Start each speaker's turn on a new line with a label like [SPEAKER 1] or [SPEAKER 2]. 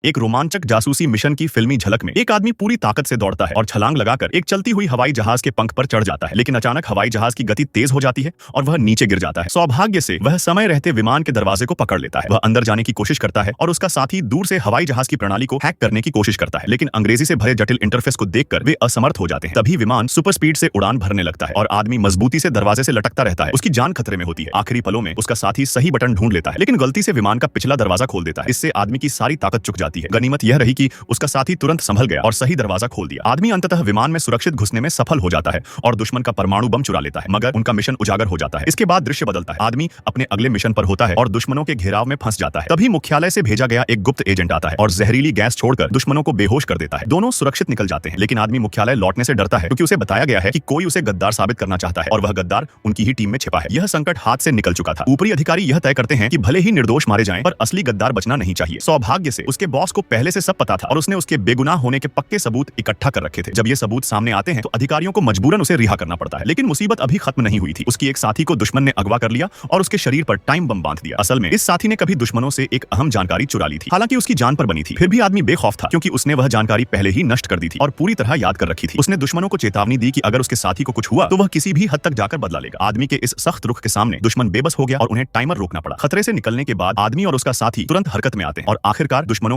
[SPEAKER 1] एक रोमांचक जासूसी मिशन की फिल्मी झलक में एक आदमी पूरी ताकत से दौड़ता है और छलांग लगाकर एक चलती हुई हवाई जहाज के पंख पर चढ़ जाता है, लेकिन अचानक हवाई जहाज की गति तेज हो जाती है और वह नीचे गिर जाता है। सौभाग्य से वह समय रहते विमान के दरवाजे को पकड़ लेता है। वह अंदर जाने की कोशिश करता है और उसका साथी दूर से हवाई जहाज की प्रणाली को हैक करने की कोशिश करता है, लेकिन अंग्रेजी से भरे जटिल इंटरफेस को देखकर वे असमर्थ हो जाते हैं। तभी विमान सुपर स्पीड से उड़ान भरने लगता है और आदमी मजबूती से दरवाजे से लटकता रहता है। उसकी जान खतरे में होती है। आखिरी पलों में उसका साथी सही बटन ढूंढ लेता है, लेकिन गलती से विमान का पिछला दरवाजा खोल देता है। इससे आदमी की सारी ताकत चुक जाती है। गनीमत यह रही कि उसका साथी तुरंत संभल गया और सही दरवाजा खोल दिया। आदमी अंततः विमान में सुरक्षित घुसने में सफल हो जाता है और दुश्मन का परमाणु बम चुरा लेता है, मगर उनका मिशन उजागर हो जाता है। इसके बाद दृश्य बदलता है। आदमी अपने अगले मिशन पर होता है और दुश्मनों के घेराव में फंस जाता है। तभी मुख्यालय से भेजा गया एक गुप्त एजेंट आता है और जहरीली गैस छोड़कर दुश्मनों को बेहोश कर देता है। दोनों सुरक्षित निकल जाते हैं, लेकिन आदमी मुख्यालय लौटने से डरता है क्योंकि उसे बताया गया है कि कोई उसे गद्दार साबित करना चाहता है और वह गद्दार उनकी ही टीम में छिपा है। यह संकट हाथ से निकल चुका था। ऊपरी अधिकारी यह तय करते हैं कि भले ही निर्दोष मारे जाएं, पर असली गद्दार बचना नहीं चाहिए। सौभाग्य से उसके बॉस को पहले से सब पता था और उसने उसके बेगुनाह होने के पक्के सबूत इकट्ठा कर रखे थे। जब ये सबूत सामने आते हैं तो अधिकारियों को मजबूरन उसे रिहा करना पड़ता है, लेकिन मुसीबत अभी खत्म नहीं हुई थी। उसकी एक साथी को दुश्मन ने अगवा कर लिया और उसके शरीर पर टाइम बम बांध दिया। असल में इस साथी ने कभी दुश्मनों से एक अहम जानकारी चुरा ली थी। हालांकि उसकी जान पर बनी थी, फिर भी आदमी बेखौफ था क्योंकि उसने वह जानकारी पहले ही नष्ट कर दी थी और पूरी तरह याद कर रखी थी। उसने दुश्मनों को चेतावनी दी कि अगर उसके साथी को कुछ हुआ तो वह किसी भी हद तक जाकर बदला लेगा। आदमी के इस सख्त रुख के सामने दुश्मन बेबस हो गया और उन्हें टाइमर रोकना पड़ा। खतरे से निकलने के बाद आदमी और उसका साथी तुरंत हरकत में आते हैं और आखिरकार दुश्मनों